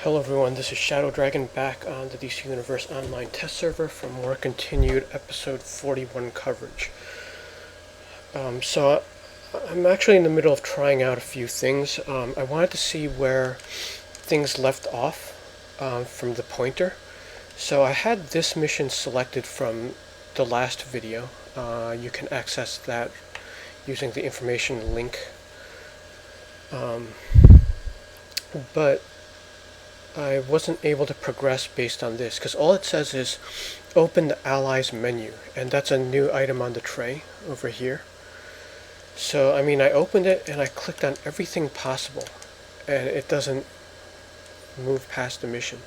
Hello everyone, this is Shadow Dragon back on the DC Universe Online test server for more continued episode 41 coverage. So I'm actually in the middle of trying out a few things. I wanted to see where things left off from the pointer. So I had this mission selected from the last video. You can access that using the information link. But I wasn't able to progress based on this because all it says is open the allies menu, and that's a new item on the tray over here. So I mean, I opened it and I clicked on everything possible and it doesn't move past the mission.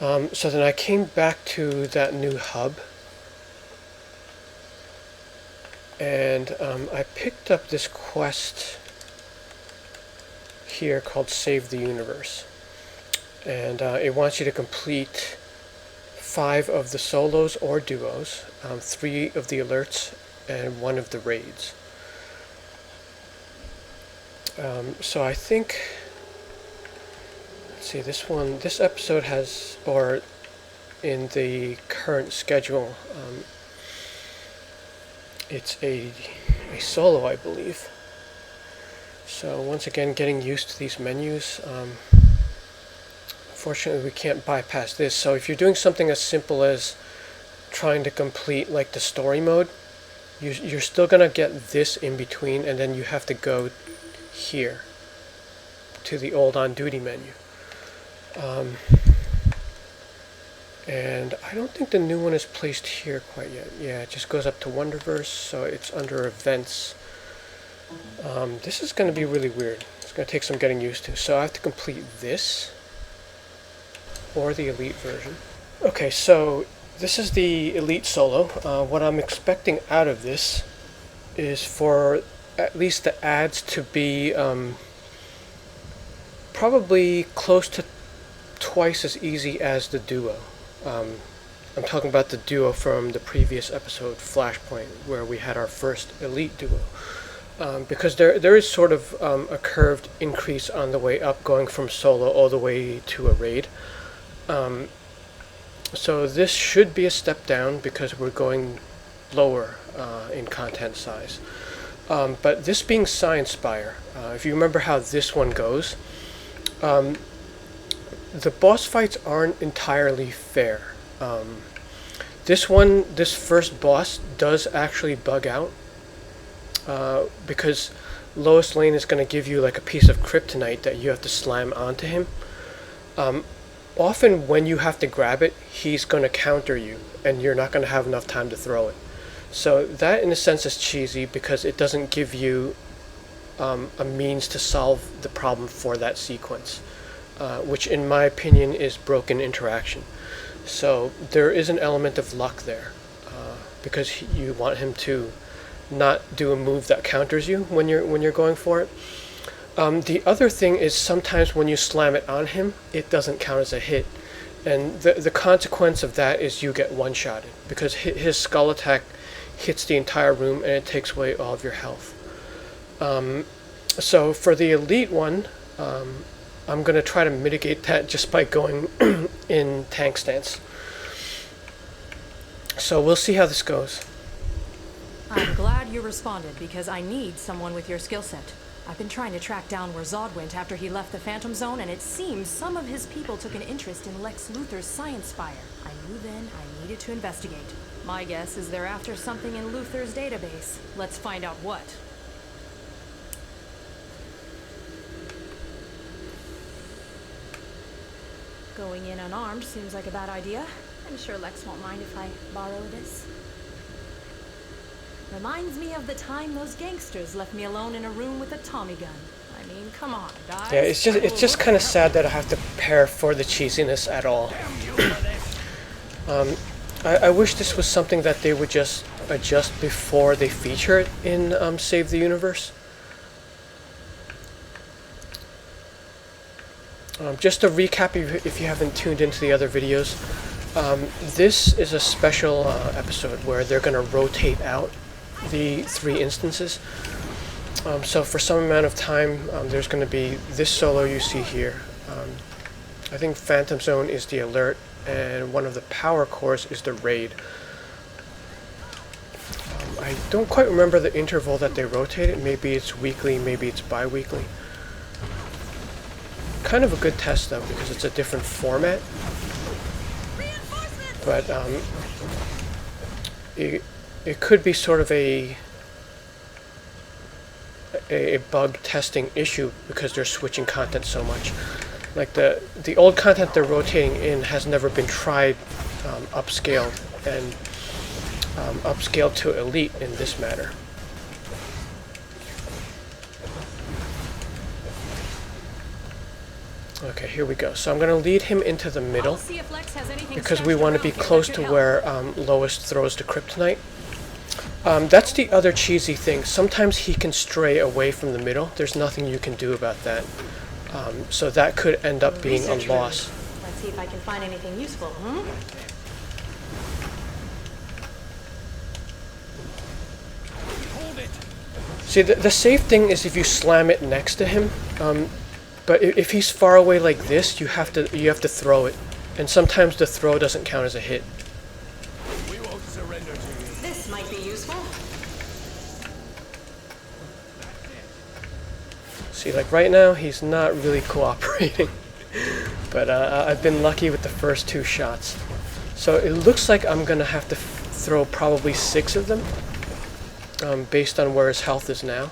So then I came back to that new hub and I picked up this quest here called Save the Universe. And it wants you to complete 5 of the solos or duos, 3 of the alerts, and 1 of the raids. So I think, let's see, this episode has, or in the current schedule, it's a solo, I believe. So once again, getting used to these menus. Fortunately, we can't bypass this. So if you're doing something as simple as trying to complete like the story mode, you're still gonna get this in between, and then you have to go here to the old on duty menu. And I don't think the new one is placed here quite yet. Yeah, it just goes up to Wonderverse, so it's under events. This is gonna be really weird. It's gonna take some getting used to. So I have to complete this or the elite version. Okay, so this is the elite solo. What I'm expecting out of this is for at least the ads to be probably close to twice as easy as the duo. I'm talking about the duo from the previous episode, Flashpoint, where we had our first elite duo. Because there is sort of a curved increase on the way up, going from solo all the way to a raid. So this should be a step down because we're going lower in content size. But this being Science Spire, if you remember how this one goes, the boss fights aren't entirely fair. This first boss does actually bug out because Lowest Lane is going to give you like a piece of kryptonite that you have to slam onto him. Often when you have to grab it, he's going to counter you, and you're not going to have enough time to throw it. So that, in a sense, is cheesy because it doesn't give you a means to solve the problem for that sequence, which, in my opinion, is broken interaction. So there is an element of luck there because you want him to not do a move that counters you when you're going for it. The other thing is sometimes when you slam it on him, it doesn't count as a hit. And the consequence of that is you get one-shotted because his skull attack hits the entire room and it takes away all of your health. So for the elite one, I'm going to try to mitigate that just by going in tank stance. So we'll see how this goes. I'm glad you responded because I need someone with your skill set. I've been trying to track down where Zod went after he left the Phantom Zone, and it seems some of his people took an interest in Lex Luthor's Science Spire. I knew then I needed to investigate. My guess is they're after something in Luthor's database. Let's find out what. Going in unarmed seems like a bad idea. I'm sure Lex won't mind if I borrow this. Reminds me of the time those gangsters left me alone in a room with a Tommy gun. I mean, come on, guys. Yeah, it's just kind of sad that I have to prepare for the cheesiness at all. I wish this was something that they would just adjust before they feature it in Save the Universe. Just to recap, if you haven't tuned into the other videos, this is a special episode where they're going to rotate out the 3 instances. So for some amount of time, there's going to be this solo you see here. I think Phantom Zone is the alert, and one of the power cores is the raid. I don't quite remember the interval that they rotate it. Maybe it's weekly, maybe it's bi-weekly. Kind of a good test though, because it's a different format. But it could be sort of a bug testing issue because they're switching content so much. Like the old content they're rotating in has never been tried upscaled and upscaled to elite in this matter. Okay, here we go. So I'm going to lead him into the middle because we want to be close to where Lois throws the kryptonite. That's the other cheesy thing. Sometimes he can stray away from the middle. There's nothing you can do about that. So that could end up being a loss. Let's see if I can find anything useful, See, the safe thing is if you slam it next to him. But if he's far away like this, you have to throw it, and sometimes the throw doesn't count as a hit. We won't surrender to you. This might be useful. See, like right now, he's not really cooperating. But I've been lucky with the first 2 shots. So it looks like I'm gonna have to throw probably 6 of them, based on where his health is now.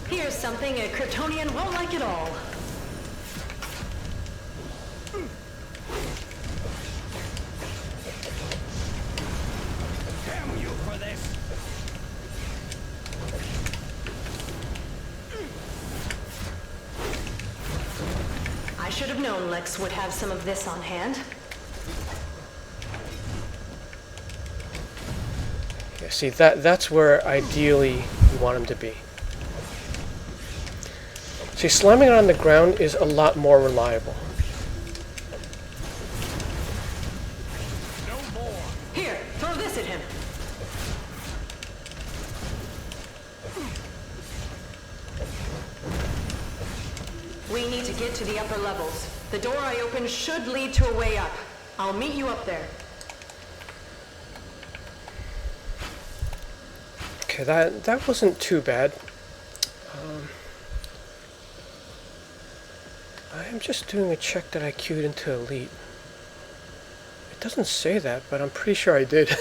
Here's something a Kryptonian won't like at all. Damn you for this. I should have known Lex would have some of this on hand. Yeah, see, that's where ideally you want him to be. See, slamming it on the ground is a lot more reliable. No more. Here, throw this at him. We need to get to the upper levels. The door I opened should lead to a way up. I'll meet you up there. Okay, that wasn't too bad. I'm just doing a check that I queued into Elite. It doesn't say that, but I'm pretty sure I did.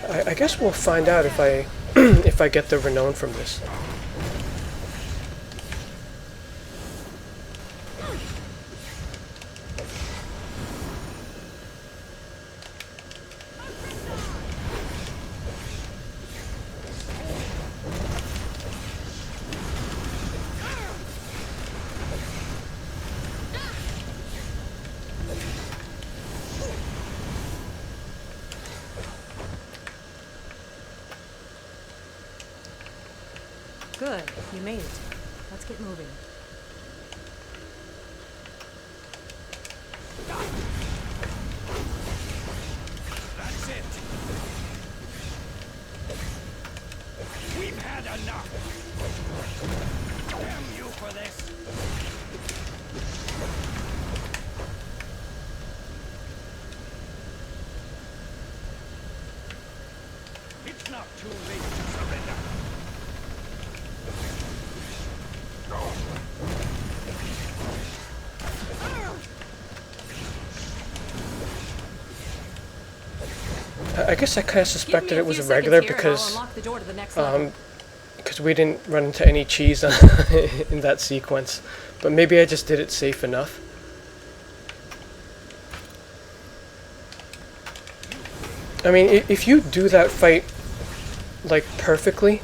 I guess we'll find out if I if I get the renown from this. Good, you made it. Let's get moving. That's it. We've had enough. Damn you for this. It's not too late to surrender. I guess I kind of suspected it was a regular because we didn't run into any cheese in that sequence. But maybe I just did it safe enough. I mean, if you do that fight like perfectly,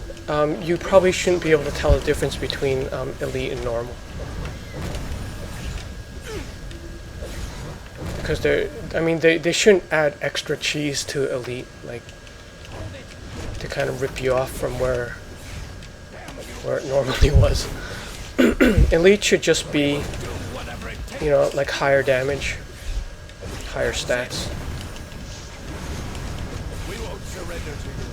you probably shouldn't be able to tell the difference between elite and normal. Because they shouldn't add extra cheese to elite, like to kind of rip you off from where it normally was. Elite should just be, you know, like higher damage, higher stats. We won't surrender to you.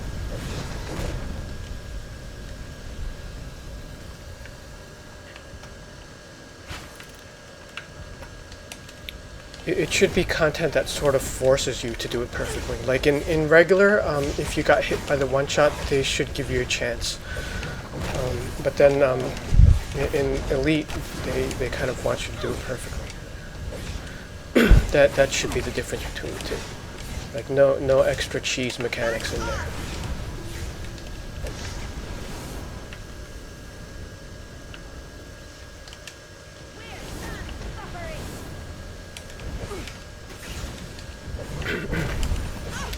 It should be content that sort of forces you to do it perfectly. Like in regular, if you got hit by the one shot, they should give you a chance. But then in Elite, they kind of want you to do it perfectly. That should be the difference between the two. Like no extra cheese mechanics in there.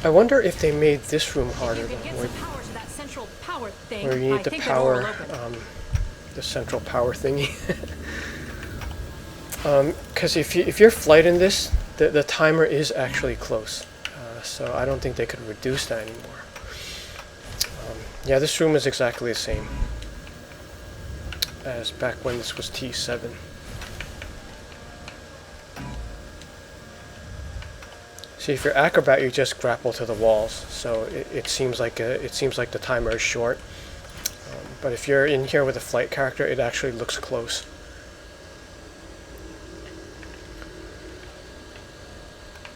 I wonder if they made this room harder, where you need to power the central power thingy. Because if you're flighting this, the timer is actually close, so I don't think they could reduce that anymore. Yeah, this room is exactly the same as back when this was T7. See, if you're acrobat, you just grapple to the walls, so it seems like the timer is short. But if you're in here with a flight character, it actually looks close.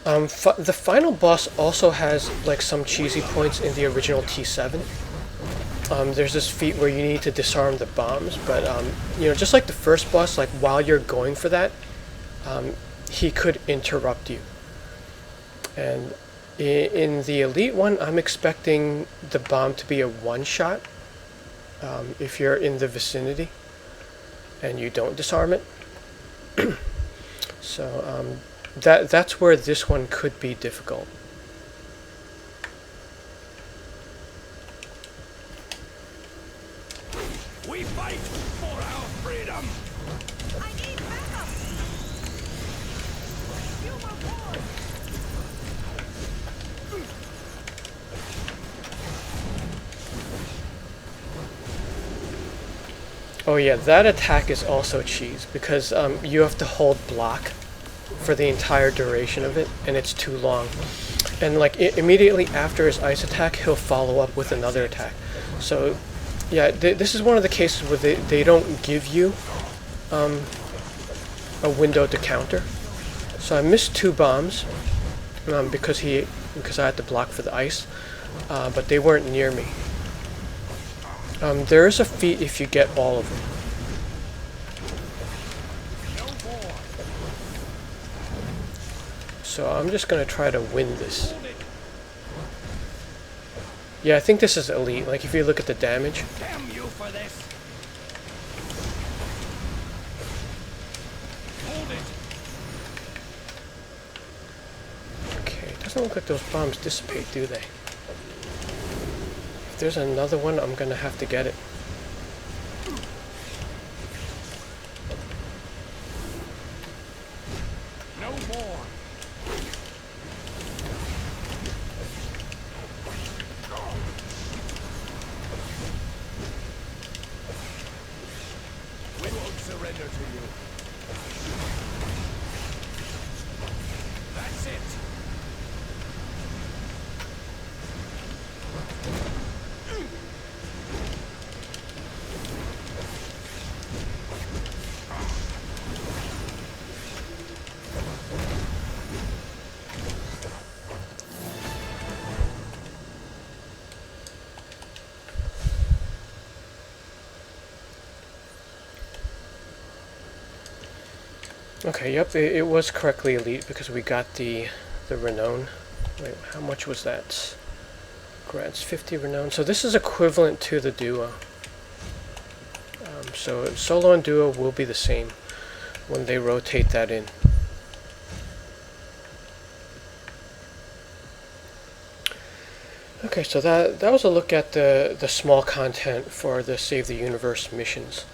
The final boss also has like some cheesy points in the original T7. There's this feat where you need to disarm the bombs, but you know, just like the first boss, like while you're going for that, he could interrupt you. And in the Elite one, I'm expecting the bomb to be a one-shot if you're in the vicinity and you don't disarm it. So that's where this one could be difficult. We fight for our freedom. I need backup. You were born. Oh yeah, that attack is also cheese because you have to hold block for the entire duration of it, and it's too long. And like immediately after his ice attack, he'll follow up with another attack. So yeah, this is one of the cases where they don't give you a window to counter. So I missed 2 bombs because I had to block for the ice, but they weren't near me. There is a feat if you get all of them. So I'm just going to try to win this. Yeah, I think this is Elite. Like if you look at the damage. Damn you for this. Hold it. Okay, it doesn't look like those bombs dissipate, do they? If there's another one, I'm going to have to get it. No more. We won't surrender to you. That's it. Okay, yep, it was correctly Elite because we got the renown. Wait, how much was that? Grants 50 renown. So this is equivalent to the duo. So solo and duo will be the same when they rotate that in. Okay, so that was a look at the small content for the Save the Universe missions.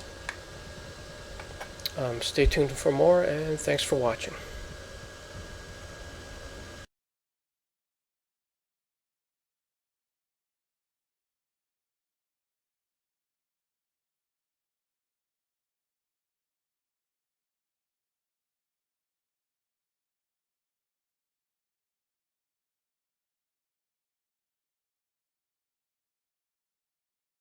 Stay tuned for more, and thanks for watching.